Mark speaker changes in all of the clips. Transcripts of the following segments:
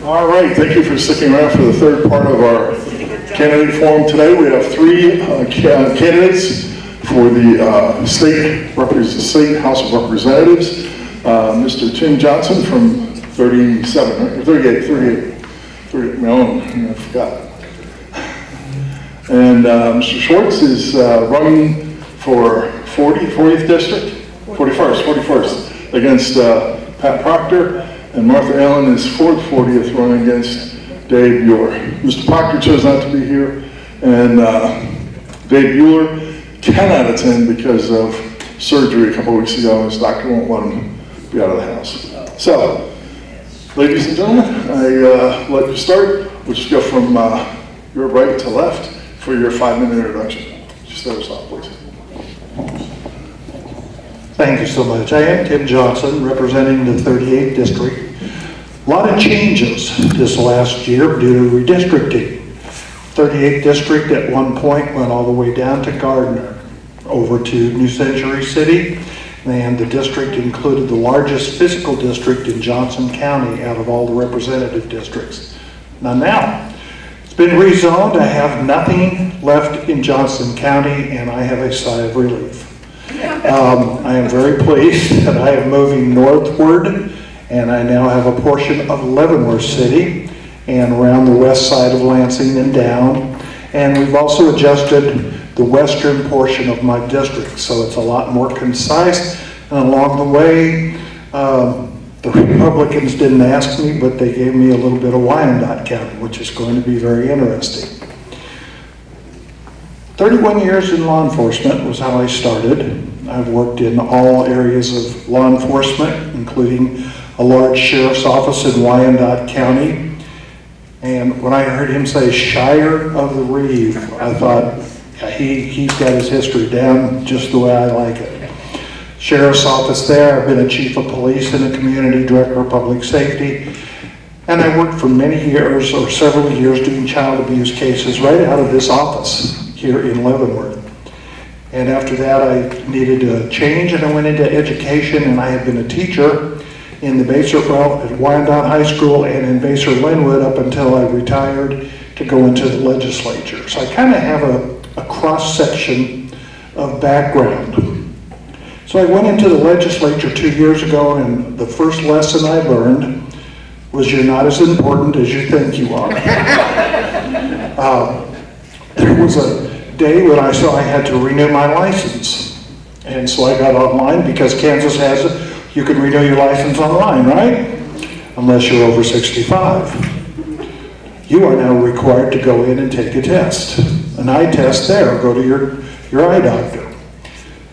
Speaker 1: All right, thank you for sticking around for the third part of our candidate forum today. We have three candidates for the State House of Representatives. Mr. Tim Johnson from 38, no, I forgot. And Mr. Schwarz is running for 40th District, 41st, against Pat Proctor. And Martha Allen is 40th running against Dave Bueller. Mr. Proctor chose not to be here, and Dave Bueller cannot attend because of surgery a couple weeks ago, and his doctor won't let him be out of the house. So, ladies and gentlemen, I let you start. We'll just go from your right to left for your 5-minute introduction. Just start us off, please.
Speaker 2: Thank you so much. I am Tim Johnson, representing the 38th District. A lot of changes this last year due to redistricting. 38th District at one point went all the way down to Gardner, over to New Century City, and the district included the largest physical district in Johnson County out of all the representative districts. Now, it's been rezoned. I have nothing left in Johnson County, and I have a sigh of relief. I am very pleased that I am moving northward, and I now have a portion of Leavenworth City and around the west side of Lansing and down. And we've also adjusted the western portion of my district, so it's a lot more concise. And along the way, the Republicans didn't ask me, but they gave me a little bit of Wyandotte County, which is going to be very interesting. 31 years in law enforcement was how I started. I've worked in all areas of law enforcement, including a large sheriff's office in Wyandotte County. And when I heard him say Shire of the Reeve, I thought, yeah, he's got his history down just the way I like it. Sheriff's office there, I've been a chief of police and a community director of public safety. And I worked for many years, or several years, doing child abuse cases right out of this office here in Leavenworth. And after that, I needed a change, and I went into education, and I have been a teacher in the at Wyandotte High School and in Linwood up until I retired to go into the legislature. So I kind of have a cross-section of background. So I went into the legislature 2 years ago, and the first lesson I learned was you're not as important as you think you are. There was a day when I saw I had to renew my license. And so I got online, because Kansas has it. You can renew your license online, right? Unless you're over 65. You are now required to go in and take a test. An eye test there, go to your eye doctor.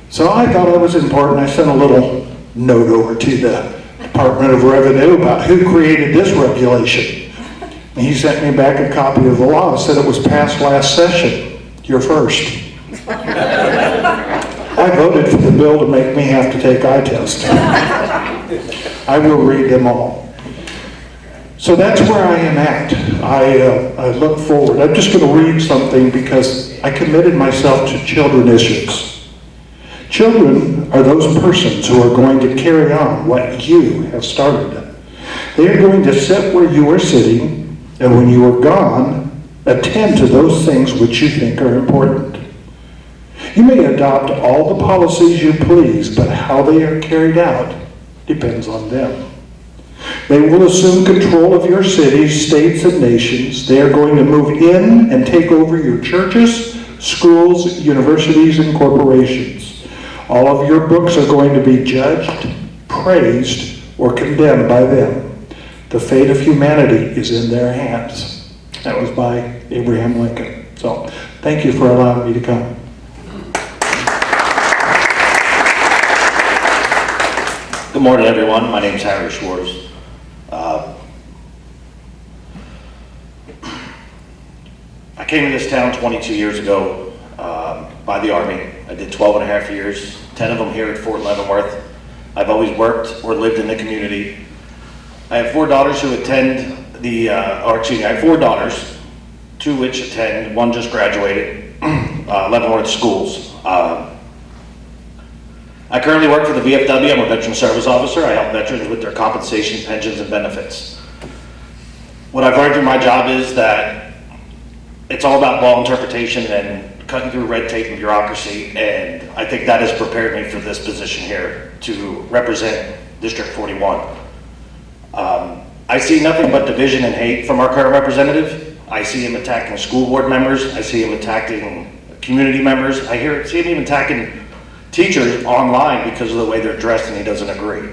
Speaker 2: So I thought I was important. I sent a little note over to the Department of Revenue about who created this regulation. And he sent me back a copy of the law and said it was passed last session. You're first. I voted for the bill to make me have to take eye tests. I will read them all. So that's where I am at. I look forward. I'm just going to read something because I committed myself to children issues. Children are those persons who are going to carry on what you have started. They are going to sit where you are sitting, and when you are gone, attend to those things which you think are important. You may adopt all the policies you please, but how they are carried out depends on them. They will assume control of your cities, states, and nations. They are going to move in and take over your churches, schools, universities, and corporations. All of your books are going to be judged, praised, or condemned by them. The fate of humanity is in their hands. That was by Abraham Lincoln. So, thank you for allowing me to come.
Speaker 3: Good morning, everyone. My name is Harry Schwarz. I came to this town 22 years ago by the Army. I did 12 and a half years, 10 of them here at Fort Leavenworth. I've always worked or lived in the community. I have 4 daughters who attend I have 4 daughters, 2 which attend, 1 just graduated, Leavenworth schools. I currently work for the VFW. I'm a veteran service officer. I help veterans with their compensation, pensions, and benefits. What I've learned through my job is that it's all about law interpretation and cutting through red tape and bureaucracy, and I think that has prepared me for this position here to represent District 41. I see nothing but division and hate from our current representative. I see him attacking school board members. I see him attacking community members. See him even attacking teachers online because of the way they're dressed, and he doesn't agree.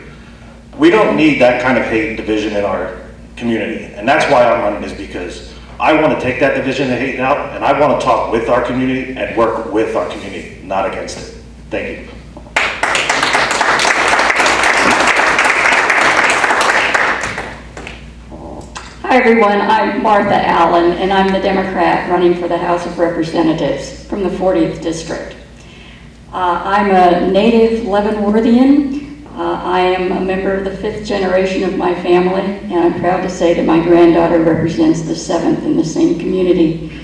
Speaker 3: We don't need that kind of hate and division in our community, and that's why I'm running, is because I want to take that division and hate out, and I want to talk with our community and work with our community, not against it. Thank you.
Speaker 4: Hi everyone, I'm Martha Allen, and I'm the Democrat running for the House of Representatives from the 40th District. I'm a native Leavenworthian. I am a member of the 5th generation of my family, and I'm proud to say that my granddaughter represents the 7th in the same community.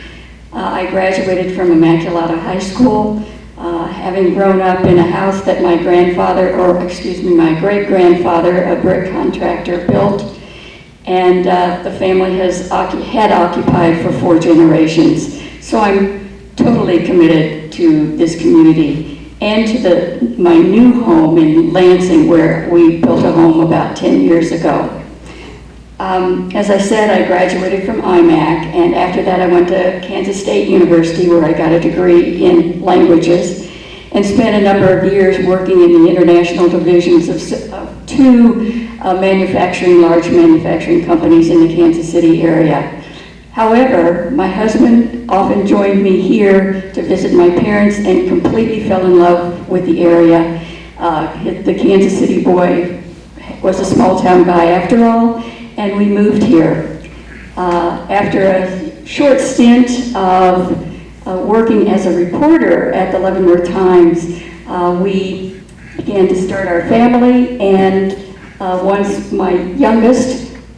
Speaker 4: I graduated from Immaculata High School, having grown up in a house that my great-grandfather, a brick contractor, built. And the family had occupied for 4 generations. So I'm totally committed to this community and to my new home in Lansing, where we built a home about 10 years ago. As I said, I graduated from IMAC, and after that I went to Kansas State University, where I got a degree in languages, and spent a number of years working in the international divisions of 2 large manufacturing companies in the Kansas City area. However, my husband often joined me here to visit my parents and completely fell in love with the area. The Kansas City boy was a small town guy after all, and we moved here. After a short stint of working as a reporter at the Leavenworth Times, we began to start our family, and once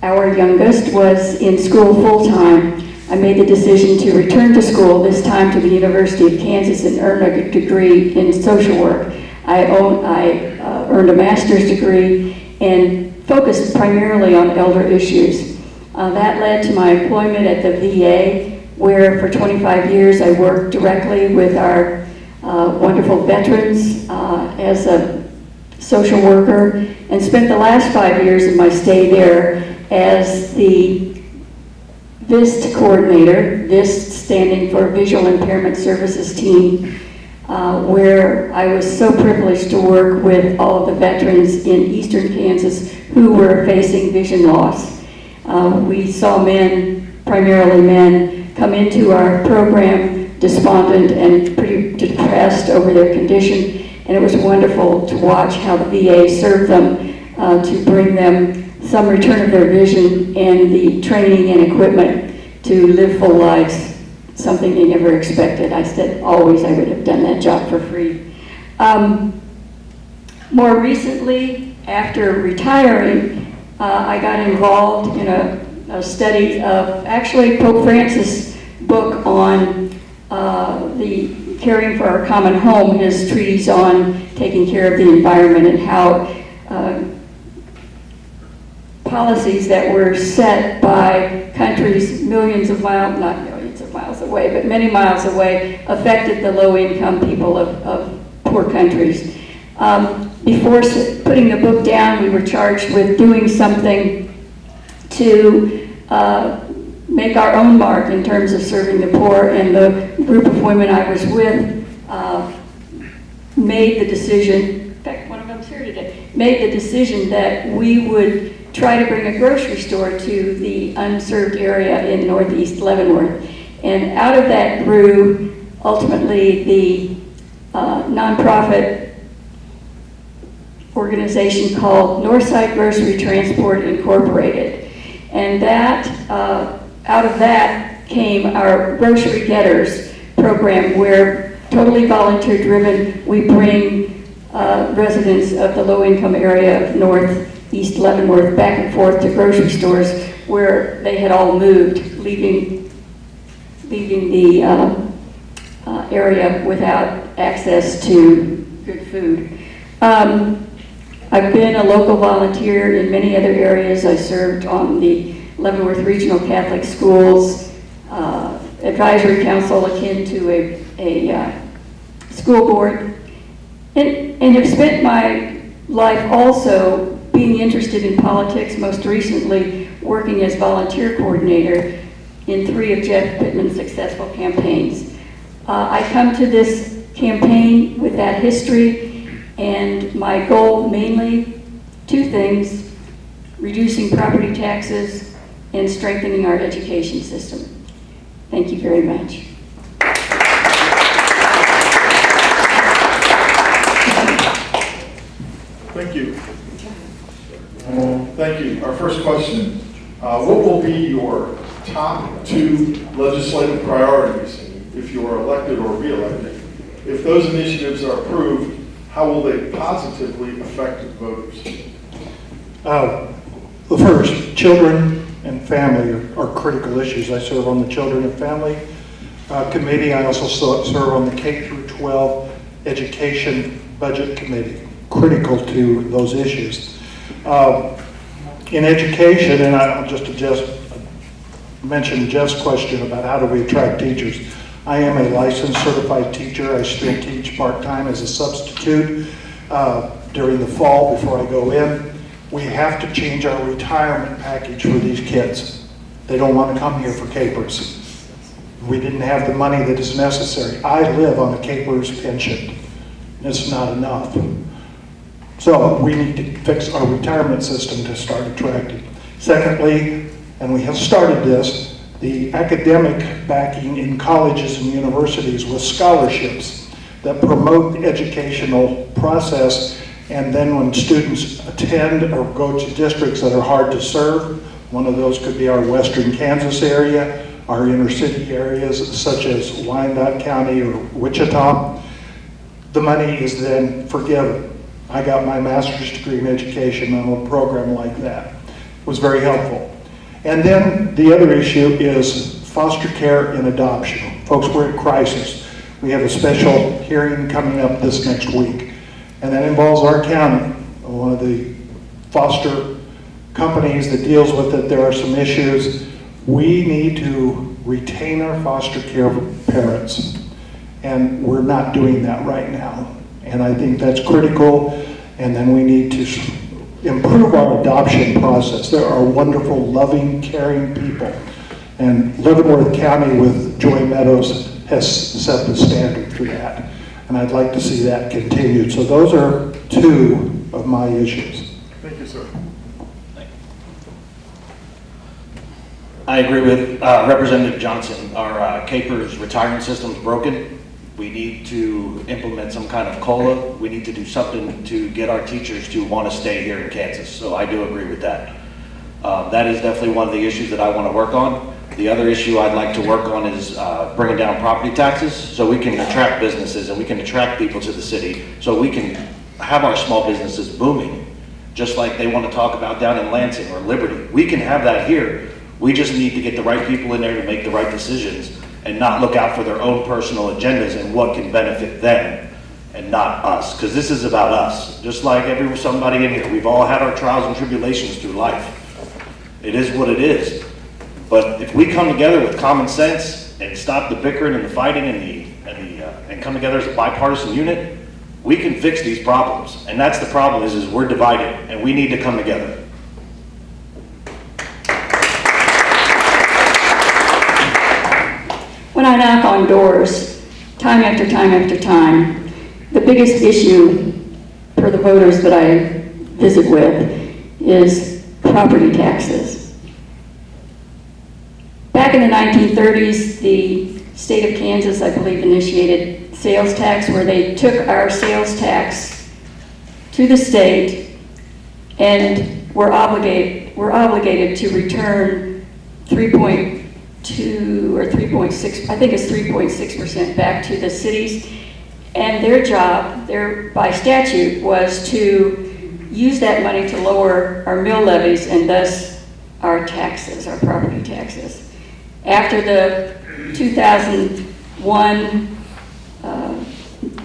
Speaker 4: our youngest was in school full-time, I made the decision to return to school, this time to the University of Kansas, and earn a degree in social work. I earned a master's degree and focused primarily on elder issues. That led to my employment at the VA, where for 25 years I worked directly with our wonderful veterans as a social worker, and spent the last 5 years of my stay there as the VIST coordinator, VIST standing for Visual Impairment Services Team, where I was so privileged to work with all of the veterans in eastern Kansas who were facing vision loss. We saw primarily men, come into our program despondent and pretty depressed over their condition. And it was wonderful to watch how the VA served them to bring them some return of their vision and the training and equipment to live full lives, something they never expected. I said always I would have done that job for free. More recently, after retiring, I got involved in a study of actually Pope Francis' book on the Caring for Our Common Home, his treatise on taking care of the environment, and how policies that were set by countries millions of miles, not millions of miles away, but many miles away, affected the low-income people of poor countries. Before putting the book down, we were charged with doing something to make our own mark in terms of serving the poor, and the group of women I was with made the decision, in fact one of them's here today, made the decision that we would try to bring a grocery store to the unserved area in northeast Leavenworth. And out of that grew ultimately the nonprofit organization called Northside Grocery Transport Incorporated. And that out of that came our Grocery Getters program, where totally volunteer driven, we bring residents of the low-income area of northeast Leavenworth back and forth to grocery stores where they had all moved, leaving the area without access to good food. I've been a local volunteer in many other areas. I served on the Leavenworth Regional Catholic Schools Advisory Council akin to a school board, and have spent my life also being interested in politics, most recently working as volunteer coordinator in 3 of Jeff Pittman's successful campaigns. I come to this campaign with that history, and my goal mainly 2 things: reducing property taxes and strengthening our education system. Thank you very much.
Speaker 1: Thank you. Thank you. Our first question, what will be your top 2 legislative priorities if you are elected or re-elected? If those initiatives are approved, how will they positively affect voters?
Speaker 2: The first, children and family are critical issues. I serve on the Children and Family Committee. I also serve on the K through 12 Education Budget Committee, critical to those issues. In education, and I'll just mention Jeff's question about how do we attract teachers. I am a licensed certified teacher. I still teach part-time as a substitute during the fall before I go in. We have to change our retirement package for these kids. They don't want to come here for capers. We didn't have the money that is necessary. I live on a capers pension. It's not enough. So we need to fix our retirement system to start attracting. Secondly, and we have started this, the academic backing in colleges and universities with scholarships that promote the educational process, and then when students attend or go to districts that are hard to serve, one of those could be our western Kansas area, our inner city areas such as Wyandotte County or Wichita, the money is then forgiven. I got my master's degree in education on a program like that. It was very helpful. And then the other issue is foster care and adoption. Folks, we're in crisis. We have a special hearing coming up this next week, and that involves our county. One of the foster companies that deals with it, there are some issues. We need to retain our foster care parents, and we're not doing that right now. And I think that's critical, and then we need to improve our adoption process. There are wonderful, loving, caring people, and Leavenworth County with Joy Meadows has set the standard for that, and I'd like to see that continued. So those are 2 of my issues.
Speaker 1: Thank you, sir.
Speaker 3: I agree with Representative Johnson. Our capers retirement system is broken. We need to implement some kind of COLA. We need to do something to get our teachers to want to stay here in Kansas. So I do agree with that. That is definitely one of the issues that I want to work on. The other issue I'd like to work on is bringing down property taxes so we can attract businesses and we can attract people to the city so we can have our small businesses booming, just like they want to talk about down in Lansing or Liberty. We can have that here. We just need to get the right people in there to make the right decisions and not look out for their own personal agendas and what can benefit them and not us, because this is about us. Just like somebody in here, we've all had our trials and tribulations through life. It is what it is. But if we come together with common sense and stop the bickering and the fighting and come together as a bipartisan unit, we can fix these problems. And that's the problem is we're divided and we need to come together.
Speaker 4: When I knock on doors, time after time after time, the biggest issue for the voters that I visit with is property taxes. Back in the 1930s, the state of Kansas, I believe, initiated sales tax, where they took our sales tax to the state and were obligated to return 3.2 or 3.6, I think it's 3.6% back to the cities. And their job, by statute, was to use that money to lower our mill levies and thus our taxes, our property taxes. After the 2001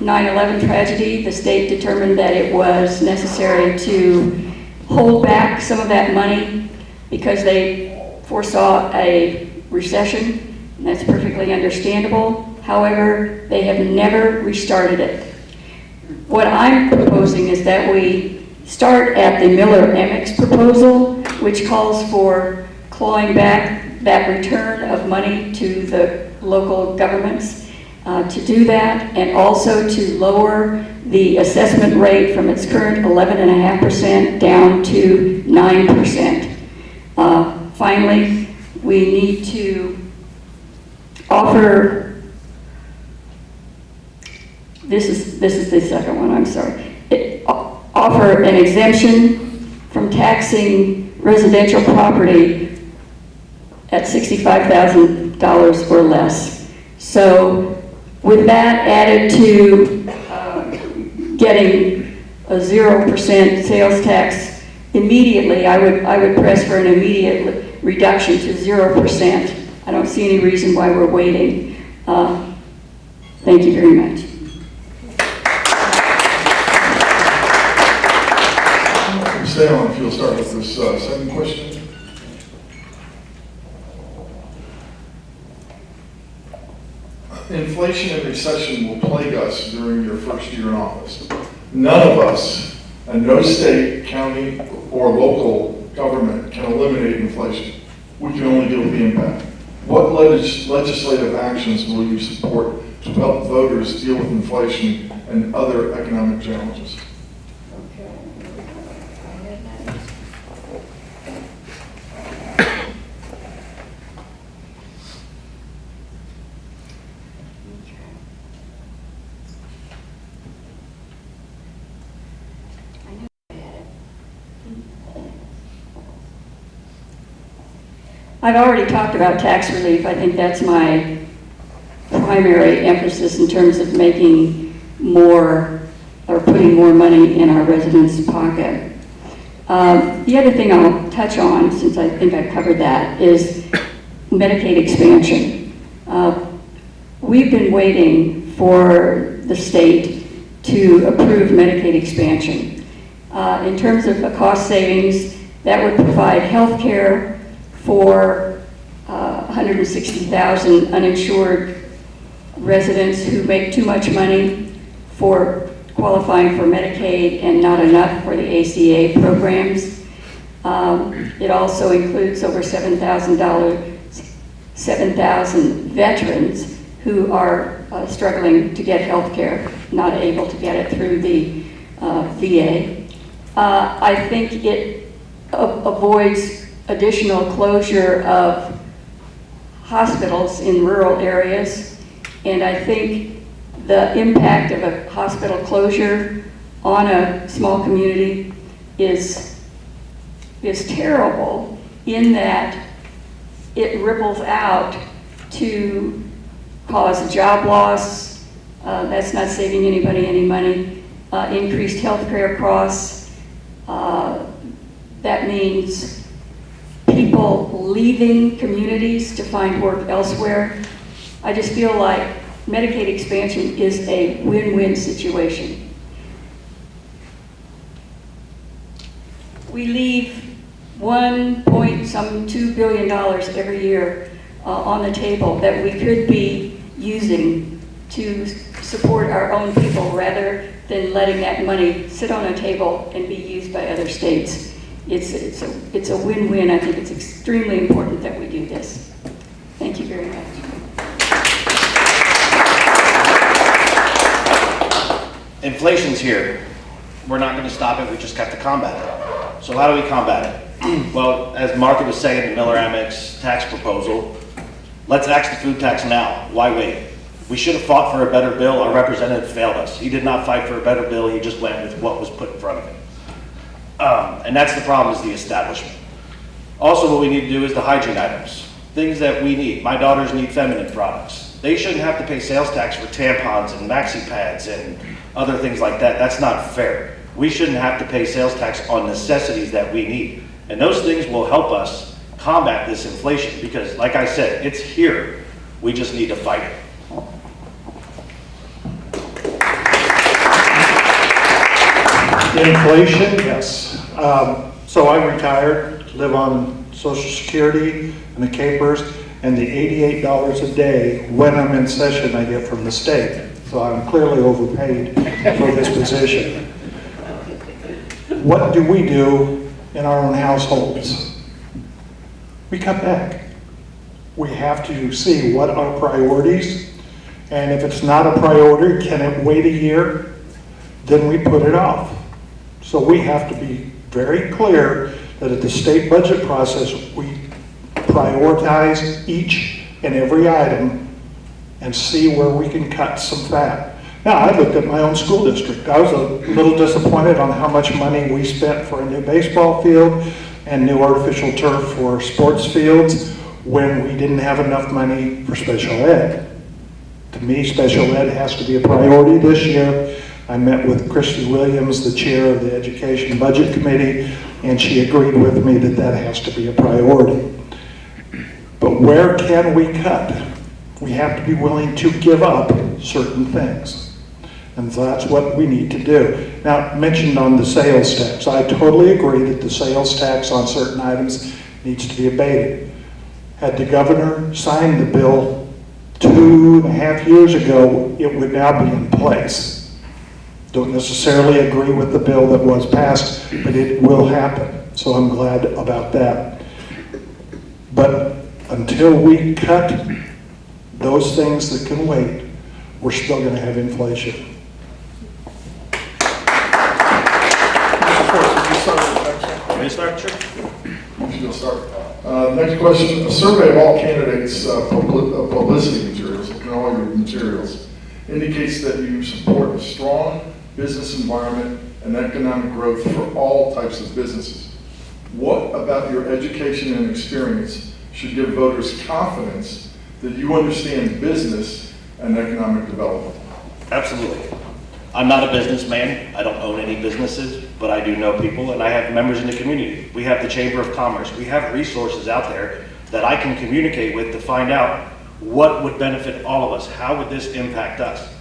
Speaker 4: 9/11 tragedy, the state determined that it was necessary to hold back some of that money because they foresaw a recession, and that's perfectly understandable. However, they have never restarted it. What I'm proposing is that we start at the Miller-Emmix proposal, which calls for clawing back that return of money to the local governments. To do that, and also to lower the assessment rate from its current 11.5% down to 9%. Finally, we need to offer, this is the second one, I'm sorry. Offer an exemption from taxing residential property at $65,000 or less. So with that added to getting a 0% sales tax immediately, I would press for an immediate reduction to 0%. I don't see any reason why we're waiting. Thank you very much.
Speaker 1: Stay on if you'll start with this second question. Inflation and recession will plague us during your first year in office. None of us, and no state, county, or local government can eliminate inflation. We can only deal with the impact. What legislative actions will you support to help voters deal with inflation and other economic challenges?
Speaker 4: I've already talked about tax relief. I think that's my primary emphasis in terms of making more or putting more money in our residents' pocket. The other thing I'll touch on, since I think I've covered that, is Medicaid expansion. We've been waiting for the state to approve Medicaid expansion. In terms of the cost savings, that would provide health care for 160,000 uninsured residents who make too much money for qualifying for Medicaid and not enough for the ACA programs. It also includes over 7,000 veterans who are struggling to get health care, not able to get it through the VA. I think it avoids additional closure of hospitals in rural areas, and I think the impact of a hospital closure on a small community is terrible in that it ripples out to cause job loss. That's not saving anybody any money. Increased health care costs. That means people leaving communities to find work elsewhere. I just feel like Medicaid expansion is a win-win situation. We leave $2 billion every year on the table that we could be using to support our own people rather than letting that money sit on a table and be used by other states. It's a win-win. I think it's extremely important that we do this. Thank you very much.
Speaker 3: Inflation's here. We're not going to stop it. We just got to combat it. So how do we combat it? Well, as Martha was saying, the Miller-Emmix tax proposal, let's axe the food tax now. Why wait? We should have fought for a better bill. Our representative failed us. He did not fight for a better bill. He just went with what was put in front of him. And that's the problem, is the establishment. Also, what we need to do is the hygiene items. Things that we need. My daughters need feminine products. They shouldn't have to pay sales tax for tampons and maxi pads and other things like that. That's not fair. We shouldn't have to pay sales tax on necessities that we need. And those things will help us combat this inflation because, like I said, it's here. We just need to fight it.
Speaker 2: Inflation, yes. So I retired live on Social Security and the capers, and the $88 a day when I'm in session I get from the state. So I'm clearly overpaid for this position. What do we do in our own households? We cut back. We have to see what are priorities, and if it's not a priority, can it wait a year? Then we put it off. So we have to be very clear that at the state budget process, we prioritize each and every item and see where we can cut some fat. Now, I looked at my own school district. I was a little disappointed on how much money we spent for a new baseball field and new artificial turf for sports fields when we didn't have enough money for special ed. To me, special ed has to be a priority this year. I met with Christy Williams, the chair of the Education Budget Committee, and she agreed with me that that has to be a priority. But where can we cut? We have to be willing to give up certain things. And that's what we need to do. Now, mentioned on the sales tax, I totally agree that the sales tax on certain items needs to be abated. Had the governor signed the bill 2.5 years ago, it would now be in place. Don't necessarily agree with the bill that was passed, but it will happen. So I'm glad about that. But until we cut those things that can wait, we're still going to have inflation.
Speaker 3: Can we start, Sure.
Speaker 1: You'll start. Next question, a survey of all candidates' publicity materials, and all your materials, indicates that you support a strong business environment and economic growth for all types of businesses. What about your education and experience should give voters confidence that you understand business and economic development?
Speaker 3: Absolutely. I'm not a businessman. I don't own any businesses, but I do know people, and I have members in the community. We have the Chamber of Commerce. We have resources out there that I can communicate with to find out what would benefit all of us. How would this impact us?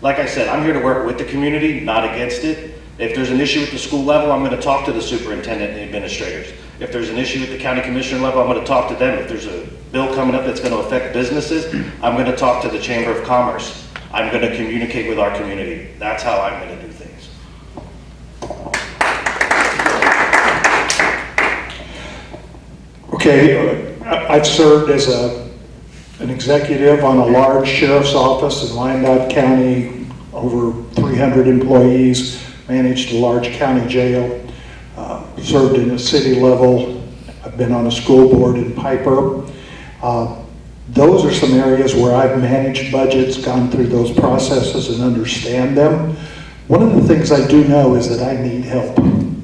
Speaker 3: Like I said, I'm here to work with the community, not against it. If there's an issue at the school level, I'm going to talk to the superintendent and the administrators. If there's an issue at the county commissioner level, I'm going to talk to them. If there's a bill coming up that's going to affect businesses, I'm going to talk to the Chamber of Commerce. I'm going to communicate with our community. That's how I'm going to do things.
Speaker 2: Okay, I've served as an executive on a large sheriff's office in Wyandotte County, over 300 employees, managed a large county jail, served in a city level. I've been on a school board in Piper. Those are some areas where I've managed budgets, gone through those processes and understand them. One of the things I do know is that I need help.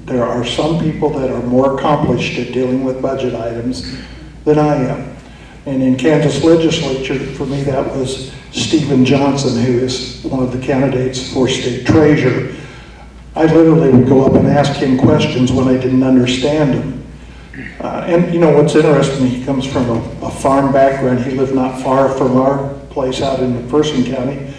Speaker 2: There are some people that are more accomplished at dealing with budget items than I am. And in Kansas legislature, for me, that was Stephen Johnson, who is one of the candidates for state treasurer. I literally would go up and ask him questions when I didn't understand them. And you know what's interesting, he comes from a farm background. He lived not far from our place out in McPherson County.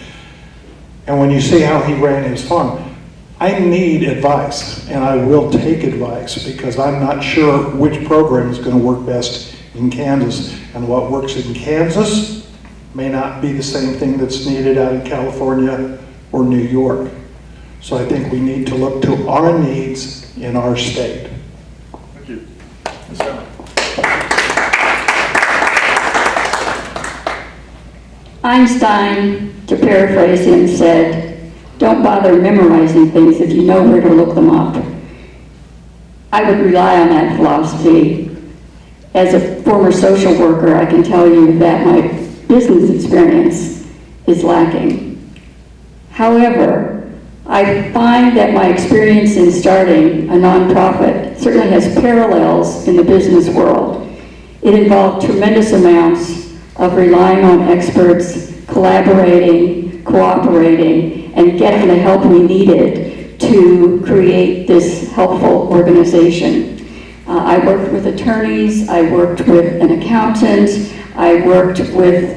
Speaker 2: And when you see how he ran his farm, I need advice, and I will take advice because I'm not sure which program is going to work best in Kansas. And what works in Kansas may not be the same thing that's needed out in California or New York. So I think we need to look to our needs in our state.
Speaker 1: Thank you. Ms. Hammer.
Speaker 4: Einstein, to paraphrase him, said, "Don't bother memorizing things if you know where to look them up." I would rely on that philosophy. As a former social worker, I can tell you that my business experience is lacking. However, I find that my experience in starting a nonprofit certainly has parallels in the business world. It involved tremendous amounts of relying on experts, collaborating, cooperating, and getting the help we needed to create this helpful organization. I worked with attorneys, I worked with an accountant, I worked with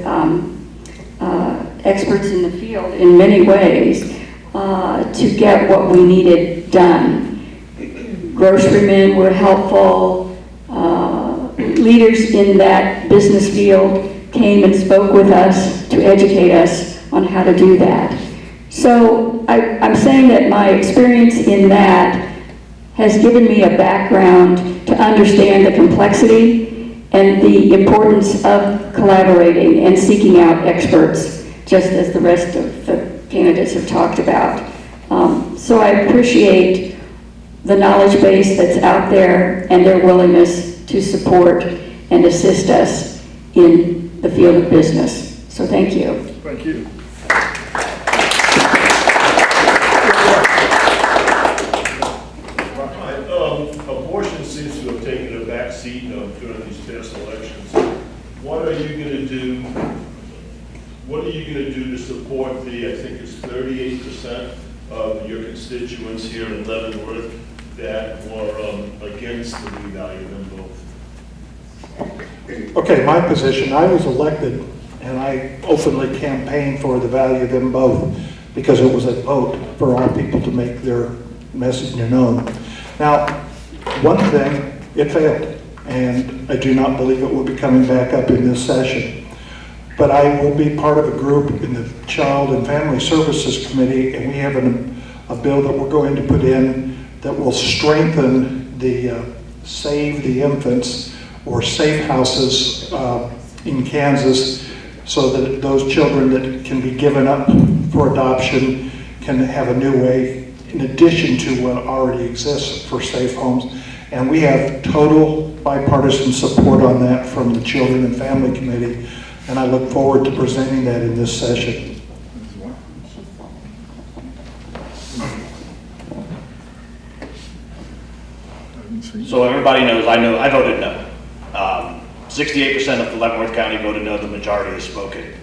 Speaker 4: experts in the field in many ways to get what we needed done. Grocerymen were helpful, leaders in that business field came and spoke with us to educate us on how to do that. So I'm saying that my experience in that has given me a background to understand the complexity and the importance of collaborating and seeking out experts, just as the rest of the candidates have talked about. So I appreciate the knowledge base that's out there and their willingness to support and assist us in the field of business. So thank you.
Speaker 1: Thank you.
Speaker 5: Abortion seems to have taken a back seat during these past elections. What are you going to do? What are you going to do to support the, I think it's 38% of your constituents here in Leavenworth that were against the revalue them both?
Speaker 2: Okay, my position, I was elected and I openly campaigned for the value of them both because it was a vote for our people to make their message known. Now, one thing, it failed, and I do not believe it will be coming back up in this session. But I will be part of a group in the Child and Family Services Committee, and we have a bill that we're going to put in that will strengthen the Save the Infants or safe houses in Kansas so that those children that can be given up for adoption can have a new way in addition to what already exists for safe homes. And we have total bipartisan support on that from the Children and Family Committee, and I look forward to presenting that in this session.
Speaker 3: So everybody knows, I voted no. 68% of the Leavenworth County voted no, the majority has spoken.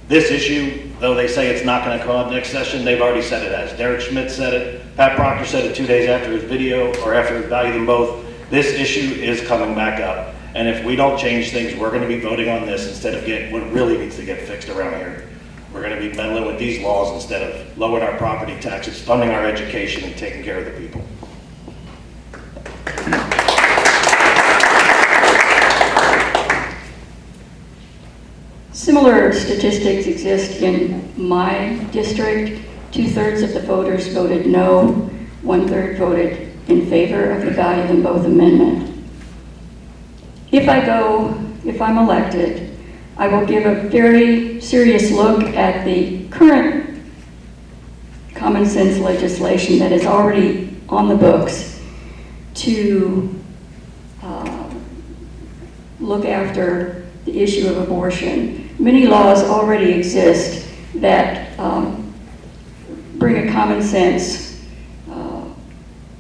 Speaker 3: This issue, though they say it's not going to come up next session, they've already said it has. Derek Schmidt said it, Pat Proctor said it 2 days after his video, or after Value Them Both. This issue is coming back up. And if we don't change things, we're going to be voting on this instead of getting what really needs to get fixed around here. We're going to be meddling with these laws instead of lowering our property taxes, funding our education, and taking care of the people.
Speaker 4: Similar statistics exist in my district. 2/3 of the voters voted no, 1/3 voted in favor of the Value Them Both amendment. If I'm elected, I will give a very serious look at the current common sense legislation that is already on the books to look after the issue of abortion. Many laws already exist that bring a common sense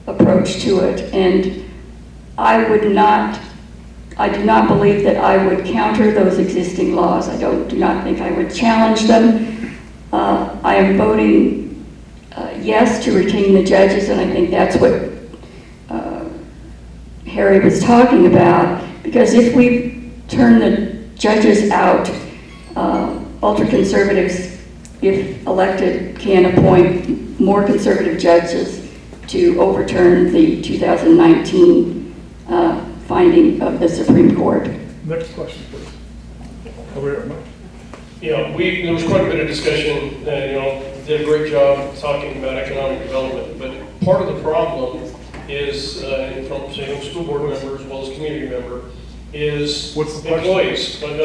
Speaker 4: approach to it, and I do not believe that I would counter those existing laws. I do not think I would challenge them. I am voting yes to retain the judges, and I think that's what Harry was talking about, because if we turn the judges out, ultra-conservatives, if elected, can appoint more conservative judges to overturn the 2019 finding of the Supreme Court.
Speaker 1: Next question, please. Over here, Mike.
Speaker 6: There was quite a bit of discussion, did a great job talking about economic development, but part of the problem is, from school board member as well as community member, is
Speaker 1: What's the question?
Speaker 6: employees. But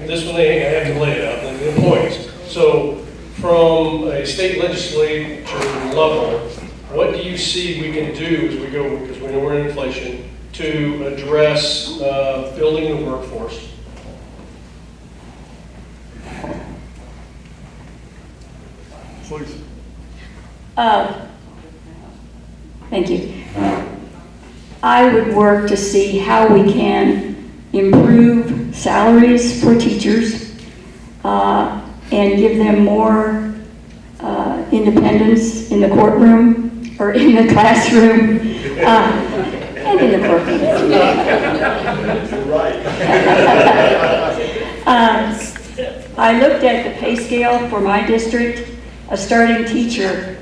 Speaker 6: this one, I have to lay it out, the employees. So from a state legislature level, what do you see we can do as we go, because we know we're in inflation, to address building the workforce?
Speaker 1: Please.
Speaker 4: Thank you. I would work to see how we can improve salaries for teachers and give them more independence in the courtroom or in the classroom and in the courtroom.
Speaker 5: Right.
Speaker 4: I looked at the pay scale for my district. A starting teacher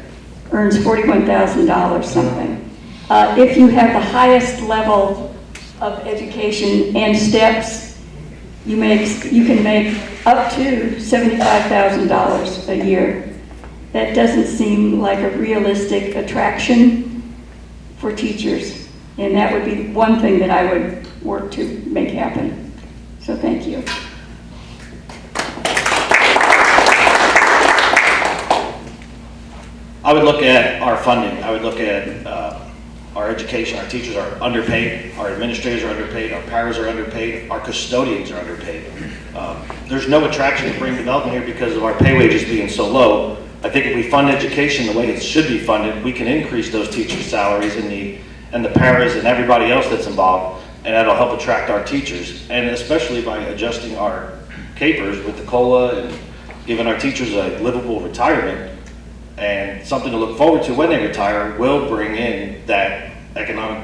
Speaker 4: earns $41,000 something. If you have the highest level of education and steps, you can make up to $75,000 a year. That doesn't seem like a realistic attraction for teachers. And that would be one thing that I would work to make happen. So thank you.
Speaker 3: I would look at our funding. I would look at our education. Our teachers are underpaid. Our administrators are underpaid. Our paras are underpaid. Our custodians are underpaid. There's no attraction to bring development here because of our pay wages being so low. I think if we fund education the way it should be funded, we can increase those teachers' salaries and the paras and everybody else that's involved, and that'll help attract our teachers. And especially by adjusting our capers with the COLA and giving our teachers a livable retirement and something to look forward to when they retire, will bring in that economic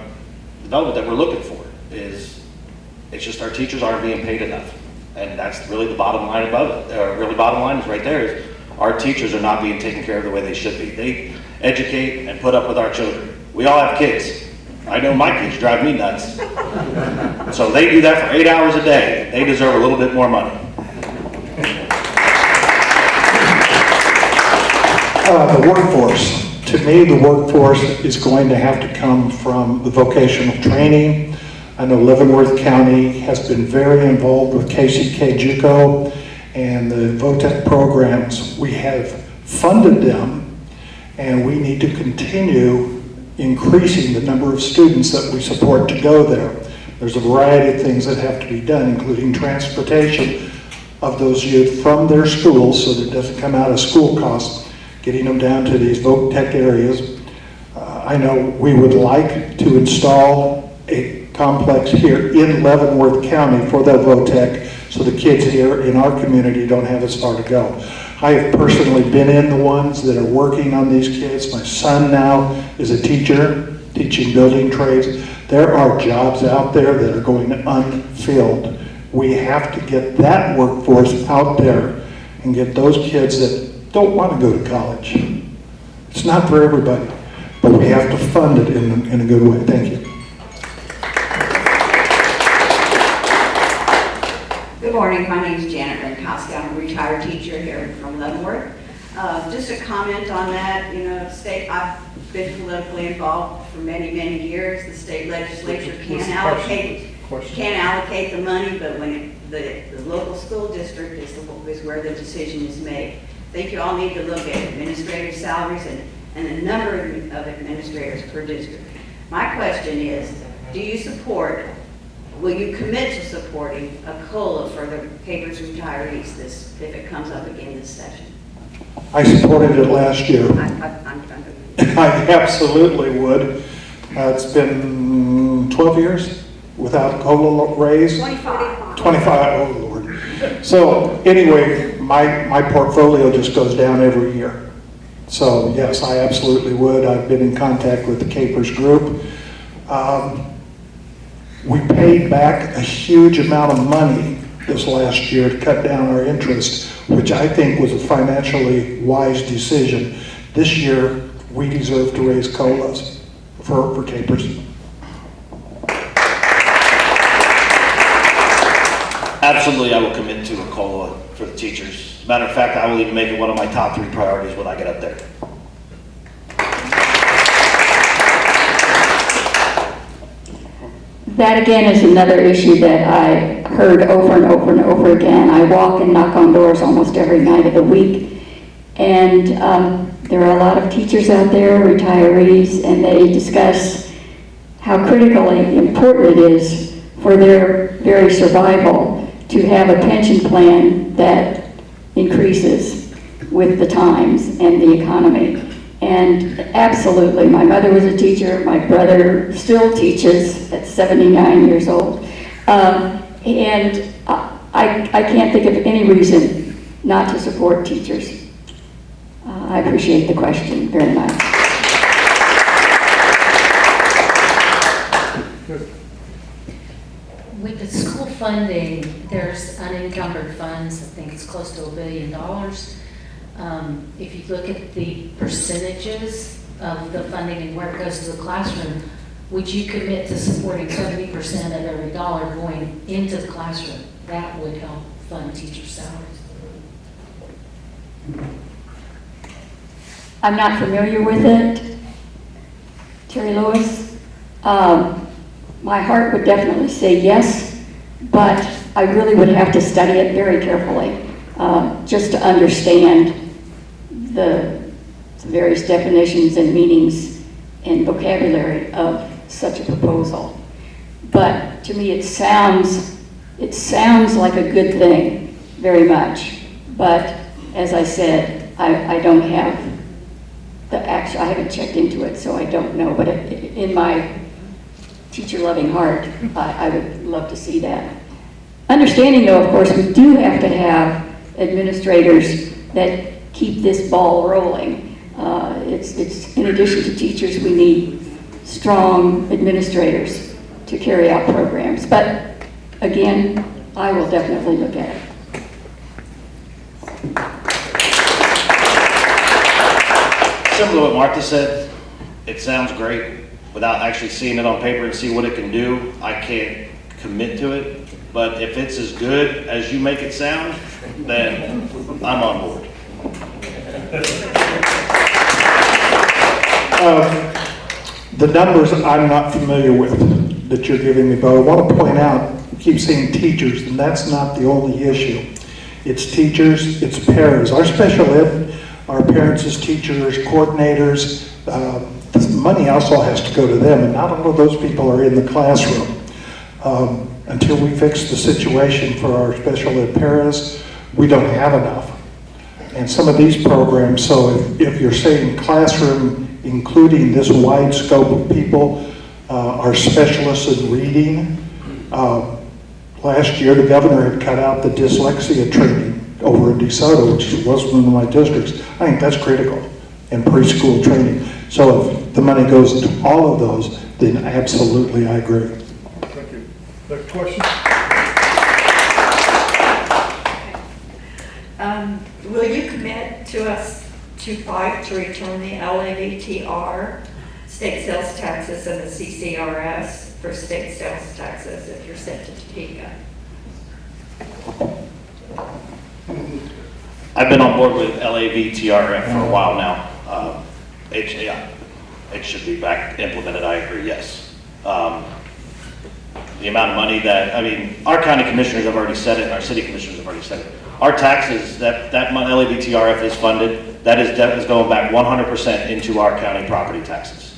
Speaker 3: development that we're looking for. It's just our teachers aren't being paid enough. And that's really the bottom line above it. Really bottom line is right there is our teachers are not being taken care of the way they should be. They educate and put up with our children. We all have kids. I know my kids drive me nuts. So they do that for 8 hours a day. They deserve a little bit more money.
Speaker 2: The workforce. To me, the workforce is going to have to come from the vocational training. I know Leavenworth County has been very involved with KCK JUCO and the VOTEC programs. We have funded them, and we need to continue increasing the number of students that we support to go there. There's a variety of things that have to be done, including transportation of those youth from their schools so that it doesn't come out of school costs, getting them down to these VOTEC areas. I know we would like to install a complex here in Leavenworth County for the VOTEC so the kids here in our community don't have as far to go. I have personally been in the ones that are working on these kids. My son now is a teacher, teaching building trades. There are jobs out there that are going unfilled. We have to get that workforce out there and get those kids that don't want to go to college. It's not for everybody, but we have to fund it in a good way. Thank you.
Speaker 7: Good morning, my name is Janet Rinkowski. I'm a retired teacher here from Leavenworth. Just a comment on that, you know, I've been politically involved for many, many years. The state legislature can't allocate the money, but when the local school district is where the decision is made. I think you all need to look at administrative salaries and the number of administrators per district. My question is, will you commit to supporting a COLA for the Capers retirees if it comes up again this session?
Speaker 2: I supported it last year.
Speaker 7: I'm
Speaker 2: I absolutely would. It's been 12 years without COLA raise.
Speaker 7: 25.
Speaker 2: 25, oh Lord. So anyway, my portfolio just goes down every year. So yes, I absolutely would. I've been in contact with the Capers group. We paid back a huge amount of money this last year to cut down our interest, which I think was a financially wise decision. This year, we deserve to raise COLAs for Capers.
Speaker 3: Absolutely, I will commit to a COLA for the teachers. As a matter of fact, I will even make it one of my top 3 priorities when I get up there.
Speaker 4: That again is another issue that I heard over and over and over again. I walk and knock on doors almost every night of the week. And there are a lot of teachers out there, retirees, and they discuss how critically important it is for their very survival to have a pension plan that increases with the times and the economy. And absolutely, my mother was a teacher, my brother still teaches at 79 years old. And I can't think of any reason not to support teachers. I appreciate the question very much.
Speaker 8: With the school funding, there's unencumbered funds. I think it's close to $1 billion. If you look at the percentages of the funding and where it goes to the classroom, would you commit to supporting 70% of every dollar going into the classroom? That would help fund teacher salaries.
Speaker 4: I'm not familiar with it. Terry Lewis? My heart would definitely say yes, but I really would have to study it very carefully, just to understand the various definitions and meanings and vocabulary of such a proposal. But to me, it sounds like a good thing, very much. But as I said, I don't have I haven't checked into it, so I don't know. But in my teacher-loving heart, I would love to see that. Understanding, though, of course, we do have to have administrators that keep this ball rolling. It's in addition to teachers, we need strong administrators to carry out programs. But again, I will definitely look at it.
Speaker 3: Similar to what Martha said, it sounds great. Without actually seeing it on paper and see what it can do, I can't commit to it. But if it's as good as you make it sound, then I'm on board.
Speaker 2: The numbers I'm not familiar with that you're giving me, but I want to point out, you keep saying teachers, and that's not the only issue. It's teachers, it's paras. Our special ed, our parents as teachers, coordinators, the money also has to go to them, and not all of those people are in the classroom. Until we fix the situation for our special ed paras, we don't have enough. And some of these programs, so if you're saying classroom, including this wide scope of people, our specialists in reading, last year the governor had cut out the dyslexia training over in DeSoto, which was one of my districts. I think that's critical in preschool training. So if the money goes to all of those, then absolutely I agree.
Speaker 5: Thank you. Next question?
Speaker 9: Will you commit to us to fight to return the LAVTR, state sales taxes, and the CCRS for state sales taxes if you're sent to Topeka?
Speaker 3: I've been on board with LAVTRF for a while now. It should be back implemented, I agree, yes. The amount of money that, our county commissioners have already said it, and our city commissioners have already said it. Our taxes, that LAVTRF is funded, that is going back 100% into our county property taxes.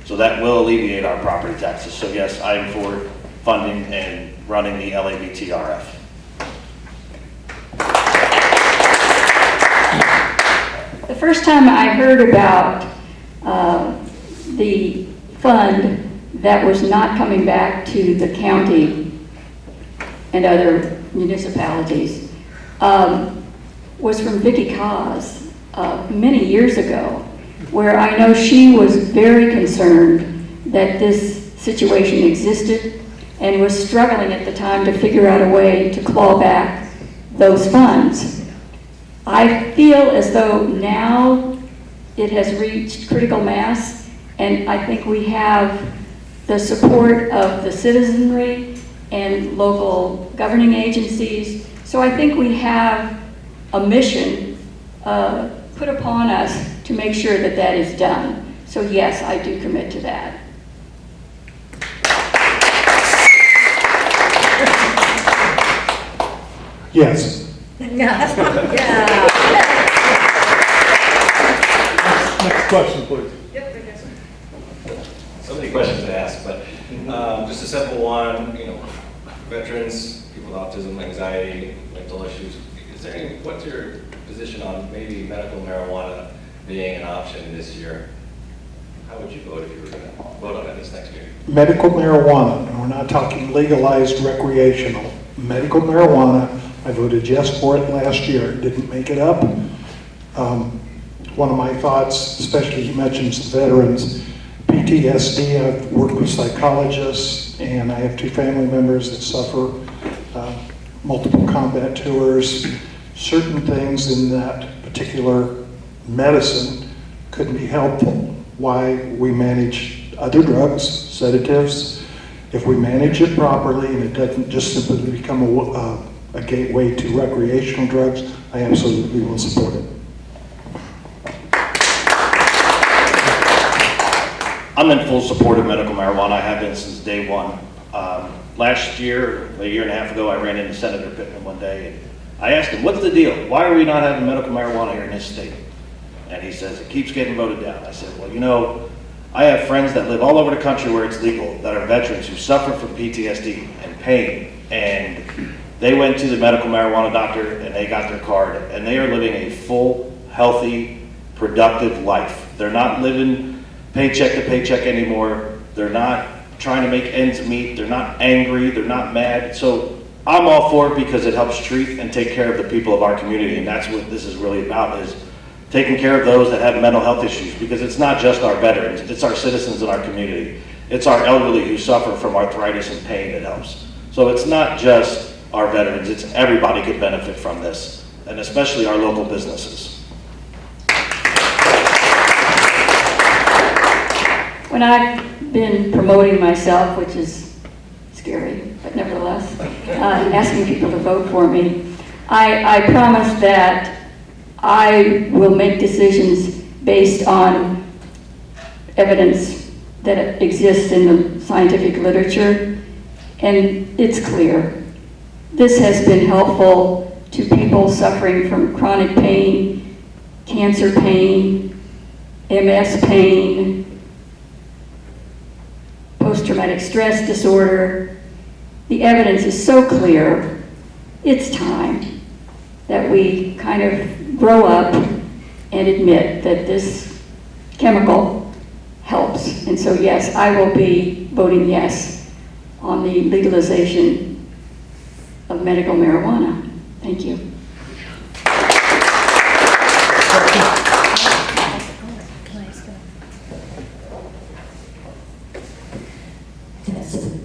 Speaker 3: So that will alleviate our property taxes. So yes, I am for funding and running the LAVTRF.
Speaker 4: The first time I heard about the fund that was not coming back to the county and other municipalities was from Vicki Cause many years ago, where I know she was very concerned that this situation existed and was struggling at the time to figure out a way to claw back those funds. I feel as though now it has reached critical mass, and I think we have the support of the citizenry and local governing agencies. So I think we have a mission put upon us to make sure that that is done. So yes, I do commit to that.
Speaker 2: Yes.
Speaker 9: Yeah.
Speaker 5: Next question, please.
Speaker 10: So many questions to ask, but just a simple one, veterans, people with autism, anxiety, mental issues. What's your position on maybe medical marijuana being an option this year? How would you vote if you were going to vote on it this next year?
Speaker 2: Medical marijuana, and we're not talking legalized recreational. Medical marijuana, I voted yes for it last year, didn't make it up. One of my thoughts, especially he mentions veterans, PTSD, I've worked with psychologists, and I have 2 family members that suffer multiple combat tours. Certain things in that particular medicine could be helpful. Why we manage other drugs, sedatives. If we manage it properly and it doesn't just simply become a gateway to recreational drugs, I absolutely will support it.
Speaker 3: I'm in full support of medical marijuana. I have been since day one. Last year, a year and a half ago, I ran into Senator Pittman one day, and I asked him, what's the deal? Why are we not having medical marijuana here in this state? And he says, it keeps getting voted down. I said, well, you know, I have friends that live all over the country where it's legal, that are veterans who suffer from PTSD and pain, and they went to the medical marijuana doctor and they got their card, and they are living a full, healthy, productive life. They're not living paycheck to paycheck anymore. They're not trying to make ends meet. They're not angry. They're not mad. So I'm all for it because it helps treat and take care of the people of our community, and that's what this is really about, is taking care of those that have mental health issues, because it's not just our veterans, it's our citizens in our community. It's our elderly who suffer from arthritis and pain that helps. So it's not just our veterans, it's everybody could benefit from this, and especially our local businesses.
Speaker 4: When I've been promoting myself, which is scary, but nevertheless, asking people to vote for me, I promise that I will make decisions based on evidence that exists in the scientific literature, and it's clear. This has been helpful to people suffering from chronic pain, cancer pain, MS pain, post-traumatic stress disorder. The evidence is so clear, it's time that we kind of grow up and admit that this chemical helps. And so yes, I will be voting yes on the legalization of medical marijuana. Thank you.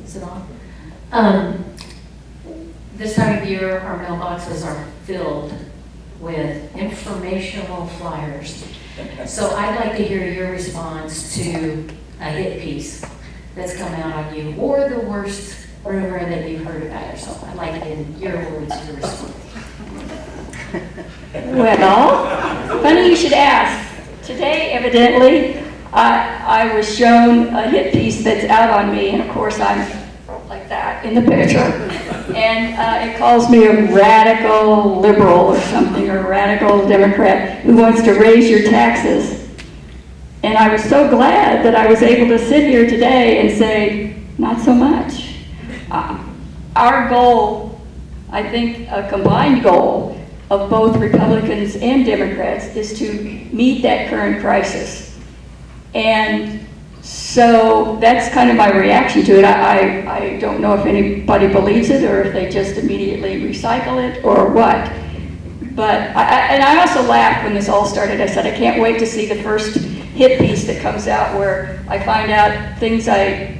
Speaker 8: Is it on? This time of year, our mailboxes are filled with informational flyers. So I'd like to hear your response to a hit piece that's come out on you, or the worst rumor that you've heard about yourself. I'd like it in your words, your response.
Speaker 4: Well, funny you should ask. Today, evidently, I was shown a hit piece that's out on me, and of course I'm like that in the picture. And it calls me a radical liberal or something, or a radical Democrat who wants to raise your taxes. And I was so glad that I was able to sit here today and say, not so much. Our goal, I think a combined goal of both Republicans and Democrats, is to meet that current crisis. And so that's kind of my reaction to it. I don't know if anybody believes it or if they just immediately recycle it or what. But I also laughed when this all started. I said, I can't wait to see the first hit piece that comes out where I find out things I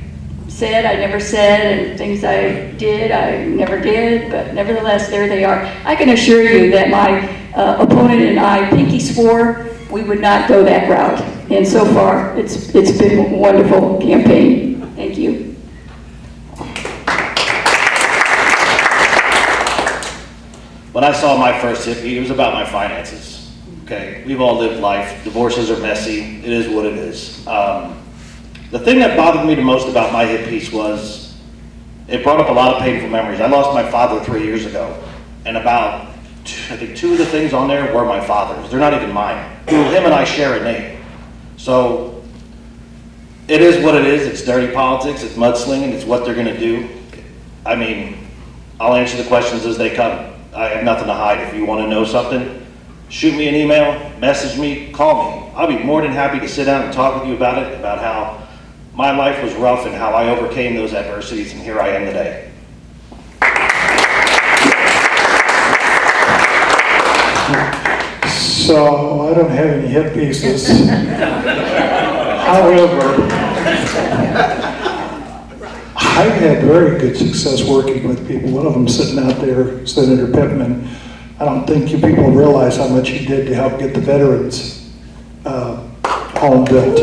Speaker 4: said I never said, and things I did I never did, but nevertheless, there they are. I can assure you that my opponent and I pinky swore we would not go that route. And so far, it's been a wonderful campaign. Thank you.
Speaker 3: When I saw my first hit piece, it was about my finances. Okay, we've all lived life. Divorces are messy. It is what it is. The thing that bothered me the most about my hit piece was it brought up a lot of painful memories. I lost my father 3 years ago, and about, I think 2 of the things on there were my father's. They're not even mine. Him and I share a name. So it is what it is. It's dirty politics. It's mudslinging. It's what they're going to do. I mean, I'll answer the questions as they come. I have nothing to hide. If you want to know something, shoot me an email, message me, call me. I'll be more than happy to sit down and talk with you about it, about how my life was rough and how I overcame those adversities, and here I am today.
Speaker 2: So I don't have any hit pieces. However, I've had very good success working with people. One of them sitting out there, Senator Pittman. I don't think you people realize how much he did to help get the veterans home built.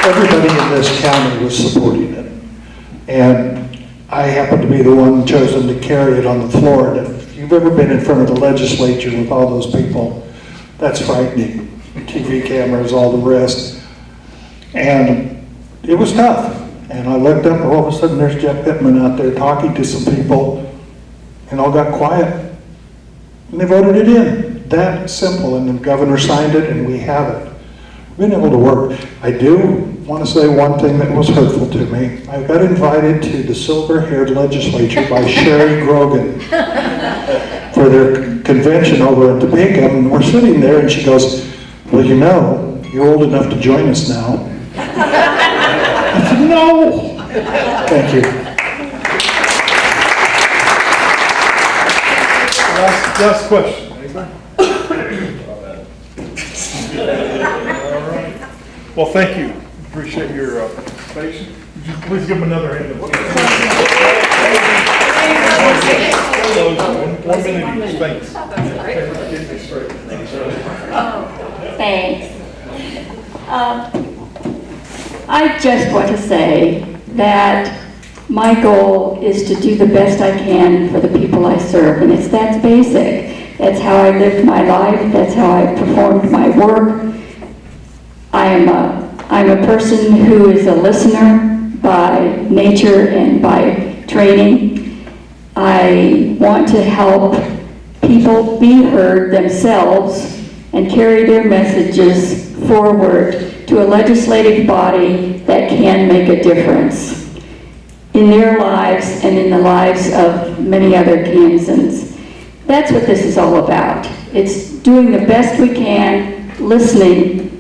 Speaker 2: everybody in this county was supporting it. And I happened to be the one chosen to carry it on the floor. And if you've ever been in front of the legislature with all those people, that's frightening. TV cameras, all the rest. And it was tough. And I looked up, and all of a sudden there's Jeff Pittman out there talking to some people, and all got quiet. And they voted it in. That simple. And the governor signed it, and we have it. We've been able to work. I do want to say one thing that was hurtful to me. I got invited to the silver-haired legislature by Sherry Grogan for their convention over in Topeka, and we're sitting there, and she goes, well, you know, you're old enough to join us now. I said, no. Thank you.
Speaker 1: Last question. Anybody? All right. Well, thank you. Appreciate your patience. Would you please give him another hand? One minute each. Thanks.
Speaker 4: Thanks. I just want to say that my goal is to do the best I can for the people I serve, and that's basic. That's how I lived my life. That's how I performed my work. I'm a person who is a listener by nature and by training. I want to help people be heard themselves and carry their messages forward to a legislative body that can make a difference in their lives and in the lives of many other Kansans. That's what this is all about. It's doing the best we can, listening,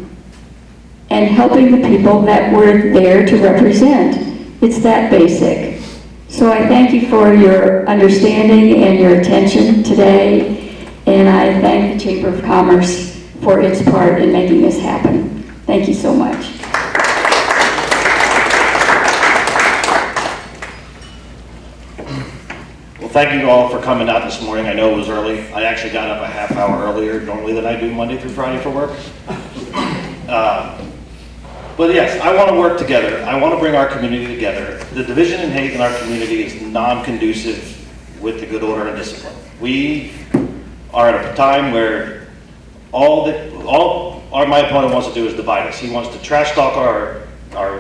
Speaker 4: and helping the people that we're there to represent. It's that basic. So I thank you for your understanding and your attention today, and I thank the Chamber of Commerce for its part in making this happen. Thank you so much.
Speaker 3: Well, thank you all for coming out this morning. I know it was early. I actually got up a half hour earlier normally than I do Monday through Friday for work. But yes, I want to work together. I want to bring our community together. The division and hate in our community is non-conducive with the good order and discipline. We are at a time where all my opponent wants to do is divide us. He wants to trash talk our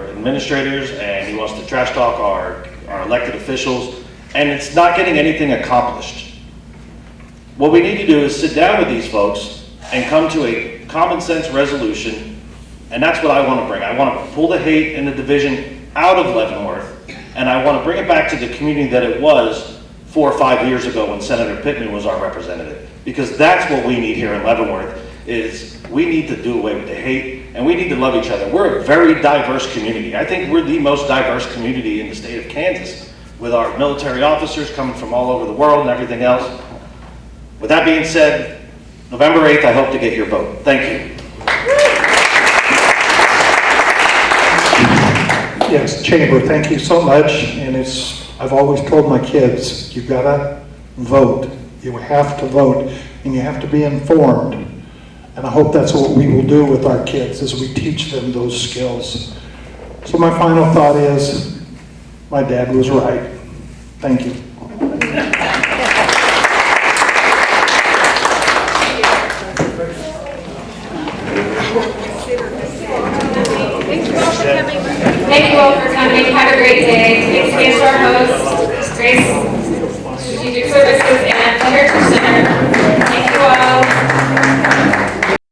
Speaker 3: administrators, and he wants to trash talk our elected officials, and it's not getting anything accomplished. What we need to do is sit down with these folks and come to a common sense resolution. And that's what I want to bring. I want to pull the hate and the division out of Leavenworth, and I want to bring it back to the community that it was 4 or 5 years ago when Senator Pittman was our representative. Because that's what we need here in Leavenworth, is we need to do away with the hate, and we need to love each other. We're a very diverse community. I think we're the most diverse community in the state of Kansas, with our military officers coming from all over the world and everything else. With that being said, November 8th, I hope to get your vote. Thank you.
Speaker 2: Yes, Chamber, thank you so much. And I've always told my kids, you've got to vote. You have to vote, and you have to be informed. And I hope that's what we will do with our kids, as we teach them those skills. So my final thought is, my dad was right. Thank you.
Speaker 11: Thank you all for coming. Have a great day. Thanks to our host, Grace Strategic Services, and the Heritage Center